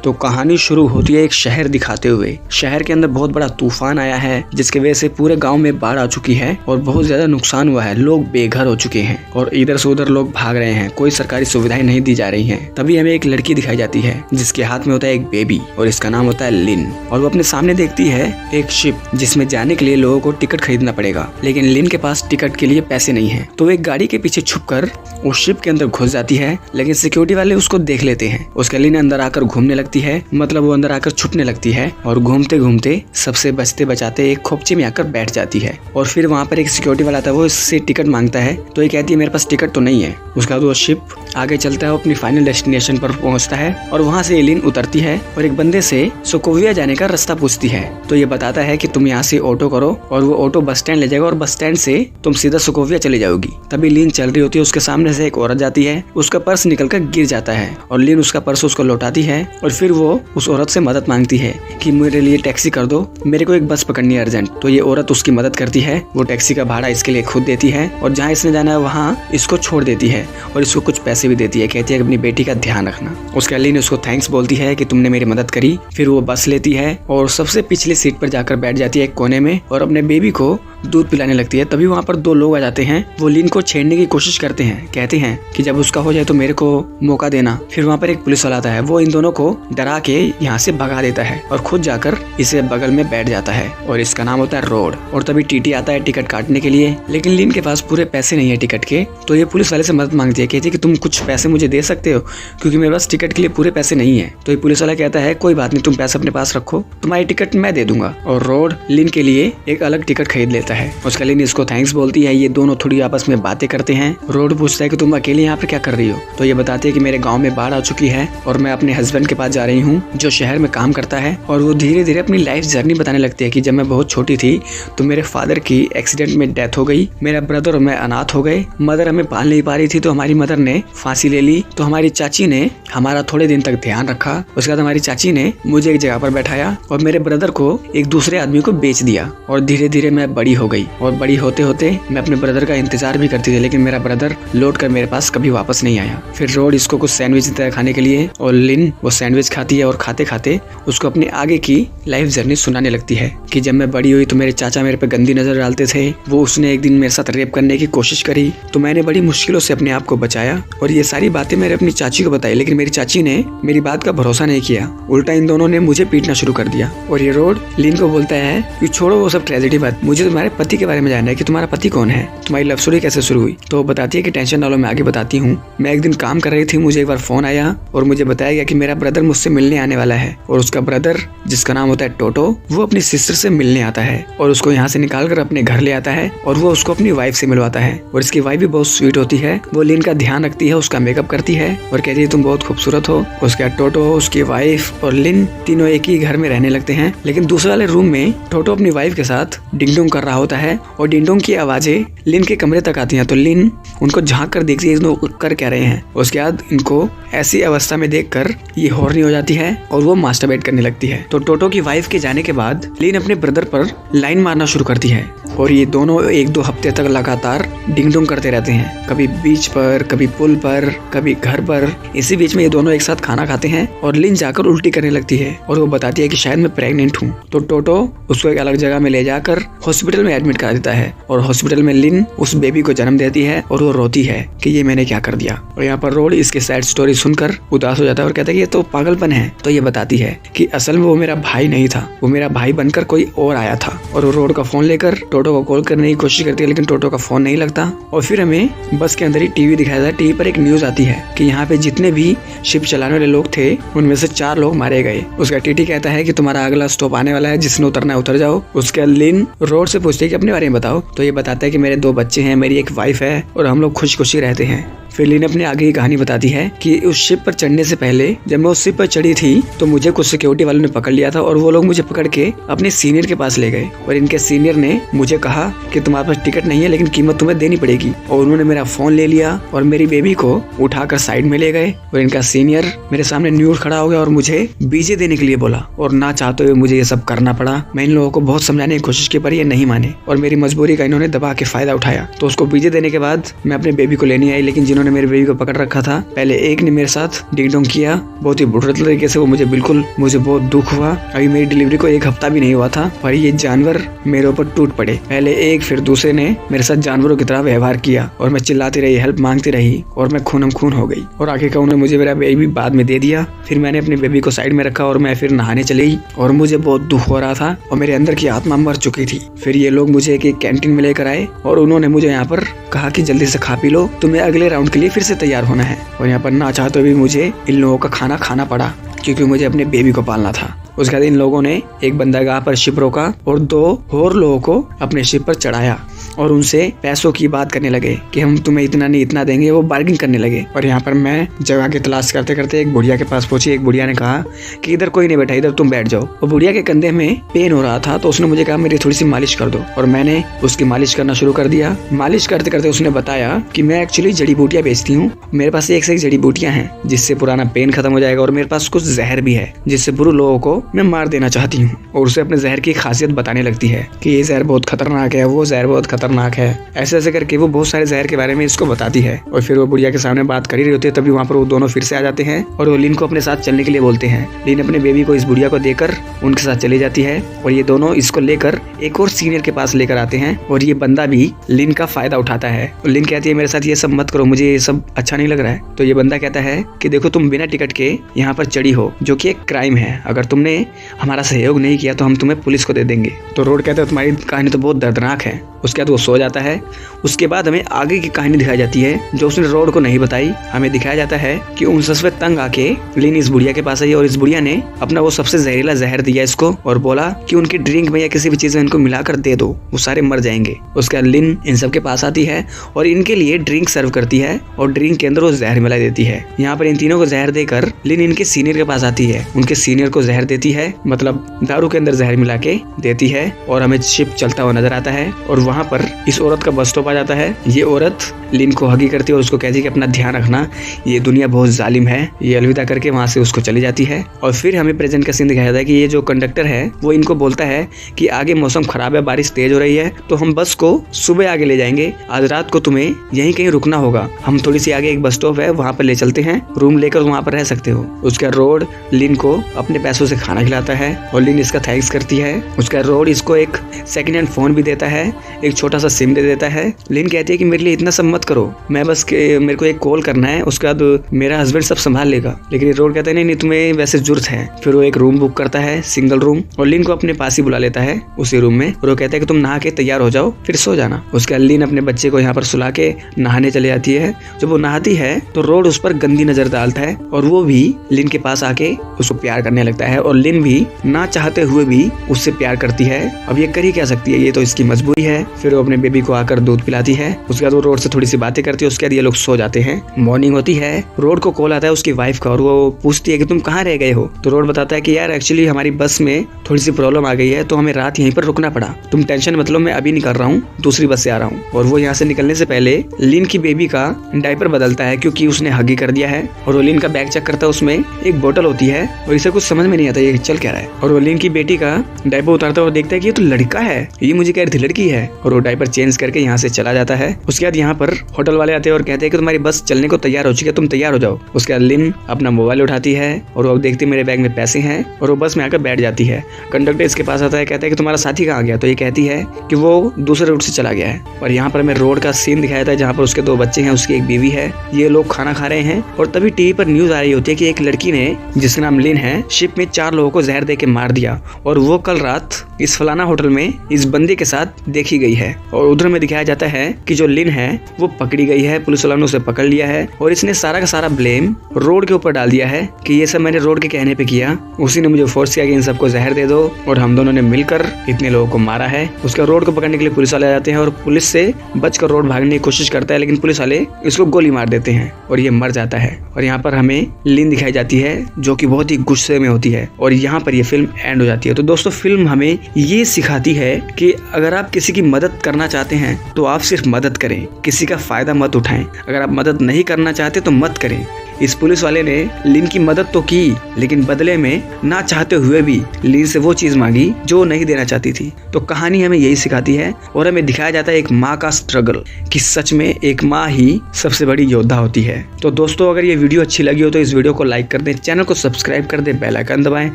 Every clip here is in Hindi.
तो कहानी शुरू होती है एक शहर दिखाते हुए। शहर के अंदर बहुत बड़ा तूफान आया है जिसकी वजह से पूरे गांव में बाढ़ आ चुकी है और बहुत ज्यादा नुकसान हुआ है। लोग बेघर हो चुके हैं और इधर से उधर लोग भाग रहे हैं, कोई सरकारी सुविधाएं नहीं दी जा रही हैं। तभी हमें एक लड़की दिखाई जाती है जिसके हाथ में होता है एक बेबी और इसका नाम होता है लिन। और वो अपने सामने देखती है एक शिप जिसमें जाने के लिए लोगों को टिकट खरीदना पड़ेगा, लेकिन लिन के पास टिकट के लिए पैसे नहीं है। तो वो एक गाड़ी के पीछे छुपकर उस शिप के अंदर घुस जाती है, लेकिन सिक्योरिटी वाले उसको देख लेते हैं। उसके लिन अंदर आकर घूमने लगती है, मतलब वो अंदर आकर छुपने लगती है और घूमते घूमते सबसे बचते बचाते एक खोपचे में आकर बैठ जाती है। और फिर वहाँ पर एक सिक्योरिटी वाला था, वो इससे टिकट मांगता है तो ये कहती है मेरे पास टिकट तो नहीं है। उसके बाद वो शिप आगे चलता है, वो अपनी फाइनल डेस्टिनेशन पर पहुंचता है और वहाँ से लिन उतरती है और एक बंदे से सोकोविया जाने का रास्ता पूछती है। तो ये बताता है कि तुम यहाँ से ऑटो करो और वो ऑटो बस स्टैंड ले जाएगा और बस स्टैंड से तुम सीधा सोकोविया चली जाओगी। तभी लिन चल रही होती है, उसके सामने से एक औरत जाती है, उसका पर्स निकलकर गिर जाता है और लिन उसका पर्स उसको लौटाती है और फिर वो उस औरत से मदद मांगती है कि मेरे लिए टैक्सी कर दो, मेरे को एक बस पकड़नी है अर्जेंट। तो ये औरत उसकी मदद करती है, वो टैक्सी का भाड़ा इसके लिए खुद देती है और जहाँ इसने जाना है वहाँ इसको छोड़ देती है और इसको कुछ पैसे भी देती है, कहती है अपनी बेटी का ध्यान रखना। उसके लिन उसको थैंक्स बोलती है कि तुमने मेरी मदद करी। फिर वो बस लेती है और सबसे पिछली सीट पर जाकर बैठ जाती है एक कोने में और अपने बेबी को दूध पिलाने लगती है। तभी वहाँ पर दो लोग आ जाते हैं, वो लिन को छेड़ने की कोशिश करते हैं, कहते हैं कि जब उसका हो जाए तो मेरे को मौका देना। फिर वहाँ पर एक पुलिस वाला आता है, वो इन दोनों को डरा के यहाँ से भगा देता है और खुद जाकर इसे बगल में बैठ जाता है और इसका नाम होता है रोड। और तभी टीटी आता है टिकट काटने के लिए, लेकिन लिन के पास पूरे पैसे नहीं है टिकट के। तो ये पुलिस वाले से मदद मांगती है, कहती है कि तुम कुछ पैसे मुझे दे सकते हो क्योंकि मेरे पास टिकट के लिए पूरे पैसे नहीं है। तो ये पुलिस वाला कहता है कोई बात नहीं, तुम पैसे अपने पास रखो, तुम्हारी टिकट मैं दे दूंगा। और रोड लिन के लिए एक अलग टिकट खरीद लेता है। उसका लिन इसको थैंक्स बोलती है, ये दोनों थोड़ी आपस में बातें करते हैं। रोड पूछता है कि तुम अकेले यहाँ पे क्या कर रही हो। तो ये बताती है कि मेरे गाँव में बाढ़ आ चुकी है और मैं अपने हस्बैंड के पास जा रही हूँ जो शहर में काम करता है। और वो धीरे धीरे अपनी लाइफ जर्नी बताने लगती है कि जब मैं बहुत छोटी थी तो मेरे फादर की एक्सीडेंट में डेथ हो गई, मेरा ब्रदर और मैं अनाथ हो गए, मदर हमें पाल नहीं पा रही थी तो हमारी मदर ने फांसी ले ली। तो हमारी चाची ने हमारा थोड़े दिन तक ध्यान रखा, उसके बाद हमारी चाची ने मुझे एक जगह पर बैठाया और मेरे ब्रदर को एक दूसरे आदमी को बेच दिया। और धीरे धीरे मैं बड़ी हो गई और बड़ी होते होते मैं अपने ब्रदर का इंतजार भी करती थी, लेकिन मेरा ब्रदर लौट कर मेरे पास कभी वापस नहीं आया। फिर रोड इसको कुछ सैंडविच देता है खाने के लिए और लिन वो सैंडविच खाती है और खाते खाते उसको अपनी आगे की लाइफ जर्नी सुनाने लगती है कि जब मैं बड़ी हुई तो मेरे चाचा मेरे पे गंदी नजर डालते थे, वो उसने एक दिन मेरे साथ रेप करने की कोशिश करी तो मैंने बड़ी मुश्किलों से अपने आप को बचाया। और ये सारी बातें मैंने अपनी चाची को बताई, लेकिन मेरी चाची ने मेरी बात का भरोसा नहीं किया, उल्टा इन दोनों ने मुझे पीटना शुरू कर दिया। और ये रोड लिन को बोलता है कि छोड़ो वो सब ट्रेजेडी बात, मुझे तुम्हारे पति के बारे में जानना है कि तुम्हारा पति कौन है, तुम्हारी लव स्टोरी कैसे शुरू हुई। तो बताती है कि टेंशन डालो, मैं आगे बताती हूँ। मैं एक दिन काम कर रही थी, मुझे एक बार फोन आया और मुझे बताया गया कि मेरा ब्रदर मुझसे मिलने आने वाला है और उसका ब्रदर जिसका नाम होता है टोटो, वो अपनी सिस्टर से मिलने आता है और उसको यहाँ से निकाल कर अपने घर ले आता है और वो उसको अपनी वाइफ से मिलवाता है। और इसकी वाइफ भी बहुत स्वीट होती है, वो लिन का ध्यान रखती है, उसका मेकअप करती है और कहती है तुम बहुत खूबसूरत हो। उसके बाद टोटो, उसकी वाइफ और लिन तीनों एक ही घर में रहने लगते हैं, लेकिन दूसरे वाले रूम में टोटो अपनी वाइफ के साथ डिंगडोंग कर रहा होता है और डिंगडोंग की आवाजें लिन के कमरे तक आती हैं। तो लिन उनको झांक कर देखती है कर क्या रहे हैं। उसके बाद इनको ऐसी अवस्था में देखकर ये हॉर्नी हो जाती है और वो मास्टरबेट करने लगती है। तो टोटो की वाइफ के जाने के बाद लिन अपने ब्रदर पर लाइन मारना शुरू करती है और ये दोनों एक दो हफ्ते तक लगातार डिंगडोंग करते रहते हैं, कभी बीच पर, कभी पुल पर, कभी घर पर। इसी बीच में ये दोनों एक साथ खाना खाते हैं और लिन जाकर उल्टी करने लगती है और वो बताती है कि शायद मैं प्रेग्नेंट हूँ। तो टोटो उसको एक अलग जगह में ले जाकर हॉस्पिटल में एडमिट करा देता है और हॉस्पिटल में लिन उस बेबी को जन्म देती है और वो रोती है कि ये मैंने क्या कर दिया। और यहाँ पर रोड इसके सैड स्टोरी सुनकर उदास हो जाता है और कहता है कि ये तो पागलपन है। तो ये बताती है कि असल में वो मेरा भाई नहीं था, वो मेरा भाई बनकर कोई और आया था। और वो रोड का फोन लेकर टोटो को कॉल करने की कोशिश करती है, लेकिन टोटो का फोन नहीं लगता। और फिर हमें बस के अंदर ही टीवी दिखाया जाता है। टीवी पर एक न्यूज आती है कि यहाँ पे जितने भी शिप चलाने वाले लोग थे उनमें से 4 लोग मारे गए। उसका टीटी कहता है कि तुम्हारा अगला स्टॉप आने वाला है, जिसने उतरना है उतर जाओ। उसके लिन रोड से पूछते है कि अपने बारे में बताओ। तो ये बताता है कि मेरे 2 बच्चे हैं, मेरी एक वाइफ है और हम लोग खुशी खुशी रहते हैं। फिर लिन अपने आगे की कहानी बताती है कि उस शिप पर चढ़ने से पहले जब मैं उस शिप पर चढ़ी थी तो मुझे कुछ सिक्योरिटी वालों ने पकड़ लिया था और वो लोग मुझे पकड़ के अपने सीनियर के पास ले गए और इनके सीनियर ने मुझे कहा कि तुम्हारे पास टिकट नहीं है लेकिन कीमत तुम्हें देनी पड़ेगी। और उन्होंने मेरा फोन ले लिया और मेरी बेबी को उठाकर साइड में ले गए और इनका सीनियर मेरे सामने न्यूड खड़ा हो गया और मुझे बीजे देने के लिए बोला और ना चाहते हुए मुझे ये सब करना पड़ा। मैं इन लोगों को बहुत समझाने की कोशिश की पर ये नहीं माने और मेरी मजबूरी का इन्होंने दबा के फायदा उठाया। तो उसको बीजे देने के बाद मैं अपने बेबी को लेने आई, लेकिन जिन्होंने उन्होंने मेरे बेबी को पकड़ रखा था। पहले एक ने मेरे साथ डिंग डोंग किया बहुत ही बुरे तरीके से, वो मुझे बहुत दुख हुआ। अभी मेरी डिलीवरी को 1 हफ्ता भी नहीं हुआ था पर ये जानवर मेरे ऊपर टूट पड़े। पहले एक फिर दूसरे ने मेरे साथ जानवरों की तरह व्यवहार किया और मैं चिल्लाती रही, हेल्प मांगती रही और मैं खूनम खून हो गई। और आखिरकार उन्होंने मुझे मेरा बेबी बाद में दे दिया। फिर मैंने अपने बेबी को साइड में रखा और मैं फिर नहाने चली और मुझे बहुत दुख हो रहा था और मेरे अंदर की आत्मा मर चुकी थी। फिर ये लोग मुझे एक कैंटीन में लेकर आए और उन्होंने मुझे यहाँ पर कहा कि जल्दी से खा पी लो, तुम्हें अगले राउंड के लिए फिर से तैयार होना है। और यहाँ पर ना चाहते भी मुझे इन लोगों का खाना खाना पड़ा क्योंकि मुझे अपने बेबी को पालना था। उसके बाद इन लोगों ने एक बंदा यहाँ पर शिप रोका और 2 और लोगों को अपने शिप पर चढ़ाया और उनसे पैसों की बात करने लगे कि हम तुम्हें इतना नहीं इतना देंगे। वो बार्गिंग करने लगे। और यहाँ पर मैं जगह की तलाश करते करते एक बुढ़िया के पास पहुंची। एक बुढ़िया ने कहा कि इधर कोई नहीं बैठा, इधर तुम बैठ जाओ। और बुढ़िया के कंधे में पेन हो रहा था तो उसने मुझे कहा मेरी थोड़ी सी मालिश कर दो और मैंने उसकी मालिश करना शुरू कर दिया। मालिश करते करते उसने बताया कि मैं एक्चुअली जड़ी बूटियां बेचती हूँ, मेरे पास एक से एक जड़ी बूटियां हैं जिससे पुराना पेन खत्म हो जाएगा और मेरे पास कुछ जहर भी है जिससे बुरे लोगों को मैं मार देना चाहती हूँ। और उसे अपने जहर की खासियत बताने लगती है कि ये जहर बहुत खतरनाक है, वो जहर बहुत खतरनाक है। ऐसे ऐसे करके वो बहुत सारे जहर के बारे में इसको बताती है। और फिर वो बुढ़िया के सामने बात कर ही रही होती है तभी वहाँ पर वो दोनों फिर से आ जाते हैं और वो लिन को अपने साथ चलने के लिए बोलते हैं। लिन अपने बेबी को इस बुढ़िया को देकर उनके साथ चली जाती है और ये दोनों इसको लेकर एक और सीनियर के पास लेकर आते हैं और ये बंदा भी लिन का फायदा उठाता है। लिन कहती है मेरे साथ ये सब मत करो, मुझे ये सब अच्छा नहीं लग रहा है। तो ये बंदा कहता है कि देखो तुम बिना टिकट के यहाँ पर चढ़ी हो जो कि एक क्राइम है, अगर तुमने हमारा सहयोग नहीं किया तो हम तुम्हें पुलिस को दे देंगे। तो रोड कहता है तुम्हारी कहानी तो बहुत दर्दनाक है। उसके बाद वो सो जाता है। उसके बाद हमें आगे की कहानी दिखाई जाती है जो उसने रोड को नहीं बताई। हमें दिखाया जाता है कि उन सबसे तंग आके लिन इस बुढ़िया के पास आई और इस बुढ़िया ने अपना वो सबसे जहरीला जहर दिया इसको और बोला कि उनकी ड्रिंक में या किसी भी चीज में इनको मिलाकर दे दो, वो सारे मर जाएंगे। उसके बाद लिन इन सब के पास आती है और इनके लिए ड्रिंक सर्व करती है और ड्रिंक के अंदर वो जहर मिला देती है। यहाँ पर इन तीनों को जहर देकर लिन इनके सीनियर के पास आती है, उनके सीनियर को जहर देती है, मतलब दारू के अंदर जहर मिला के देती है। और हमें शिप चलता हुआ नजर आता है और वहाँ पर इस औरत का बस स्टॉप आ जाता है। ये औरत लिन को हगी करती है और उसको कहती है कि अपना ध्यान रखना, ये दुनिया बहुत जालिम है। ये अलविदा करके वहाँ से उसको चली जाती है। और फिर हमें प्रेजेंट का सीन दिखाया जाता है कि ये जो कंडक्टर है वो इनको बोलता है कि आगे मौसम खराब है, बारिश तेज हो रही है तो हम बस को सुबह आगे ले जाएंगे, आज रात को तुम्हें यहीं कहीं रुकना होगा, हम थोड़ी सी आगे एक बस स्टॉप है वहाँ पर ले चलते हैं, रूम लेकर वहाँ पर रह सकते हो। उसका रोड लिन को अपने पैसों से खाना खिलाता है और लिन इसका थैंक्स करती है। उसका रोड इसको एक सेकंड हैंड फोन भी देता है, एक छोटा सा सिम दे देता है। लिन कहती है कि मेरे लिए इतना सब मत करो, मैं बस मेरे को एक कॉल करना है, उसके बाद मेरा हस्बैंड सब संभाल लेगा। लेकिन रोड कहता है नहीं नहीं तुम्हें वैसे जरूरत है। फिर वो एक रूम बुक करता है, सिंगल रूम, और लिन को अपने पास ही बुला लेता है उसी रूम में। और वो कहता है कि तुम नहा के तैयार हो जाओ फिर सो जाना। उसके बाद लिन अपने बच्चे को यहाँ पर सुला के नहाने चले जाती है। जब वो नहाती है तो रोड उस पर गंदी नजर डालता है और वो भी लिन के पास आके उसको प्यार करने लगता है और लिन भी ना चाहते हुए भी उससे प्यार करती है। अब ये कर ही क्या सकती है, ये तो इसकी मजबूरी है। फिर वो अपने बेबी को आकर दूध पिलाती है। उसके बाद वो रोड से थोड़ी सी बातें करती है। उसके बाद ये लोग सो जाते हैं। मॉर्निंग होती है, रोड को कॉल आता है उसकी वाइफ का और वो पूछती है कि तुम कहाँ रह गए हो। तो रोड बताता है कि यार एक्चुअली हमारी बस में थोड़ी सी प्रॉब्लम आ गई है तो हमें रात यहीं पर रुकना पड़ा, तुम टेंशन मत लो, मैं अभी निकल रहा हूँ, दूसरी बस से आ रहा हूँ। और वो यहाँ से निकलने से पहले लिन की बेबी का डायपर बदलता है क्योंकि उसने हगी कर दिया है। और वो लिन का बैग चेक करता है, उसमें एक बोतल होती है और इसे कुछ समझ में नहीं आता ये चल क्या रहा है। और वो लिन की बेटी का डायपर उतारता है और देखता है कि ये तो लड़का है, ये मुझे कह रही थी लड़की है। और वो डायपर चेंज करके यहाँ से चला जाता है। उसके बाद यहाँ पर होटल वाले आते हैं और कहते हैं कि तुम्हारी बस चलने को तैयार हो चुकी है, तुम तैयार हो जाओ। उसके बाद लिन अपना मोबाइल उठाती है और वो देखती है मेरे बैग में पैसे हैं और वो बस में आकर बैठ जाती है। कंडक्टर इसके पास आता है, कहता है कि तुम्हारा साथी कहाँ गया। तो ये कहती है कि वो दूसरे रूट से चला गया है। और यहाँ पर हमें रोड का सीन दिखाया जाता है जहाँ पर उसके 2 बच्चे हैं, उसकी एक बीवी है। ये लोग खाना खा रहे हैं और तभी टीवी पर न्यूज आ रही होती है कि एक लड़की ने जिसका नाम लिन है शिप में 4 लोगों को जहर दे के मार दिया और वो कल रात इस फलाना होटल में इस बंदे के साथ देखी गई है। और उधर में दिखाया जाता है कि जो लिन है वो पकड़ी गई है, पुलिस वालों ने उसे पकड़ लिया है और इसने सारा का सारा ब्लेम रोड के ऊपर डाल दिया है कि ये सब मैंने रोड के कहने पे किया, उसी ने मुझे फोर्स किया कि इन सबको जहर दे दो और हम दोनों ने मिलकर इतने लोगों को मारा है। उसका रोड को पकड़ने के लिए पुलिस वाले आ जाते हैं और पुलिस से बचकर रोड भागने की कोशिश करता है, लेकिन पुलिस वाले इसको गोली मार देते हैं और ये मर जाता है। और यहाँ पर हमें लिन दिखाई जाती है जो कि बहुत ही गुस्से में होती है और यहाँ पर ये फिल्म एंड हो जाती है। तो दोस्तों फिल्म हमें ये सिखाती है कि अगर आप किसी की मदद करना चाहते हैं तो आप सिर्फ मदद करें, किसी का फायदा मत उठाएं। अगर आप मदद नहीं करना चाहते तो मत करें। इस पुलिस वाले ने लिन की मदद तो की, लेकिन बदले में ना चाहते हुए भी लिन से वो चीज मांगी जो नहीं देना चाहती थी। तो कहानी हमें यही सिखाती है और हमें दिखाया जाता है एक माँ का स्ट्रगल, कि सच में एक माँ ही सबसे बड़ी योद्धा होती है। तो दोस्तों, अगर ये वीडियो अच्छी लगी हो तो इस वीडियो को लाइक कर दें, चैनल को सब्सक्राइब कर दें, बेल आइकन दबाएं,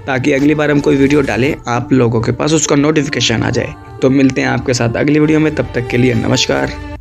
ताकि अगली बार हम कोई वीडियो डालें आप लोगों के पास उसका नोटिफिकेशन आ जाए। तो मिलते हैं आपके साथ अगली वीडियो में, तब तक के लिए नमस्कार।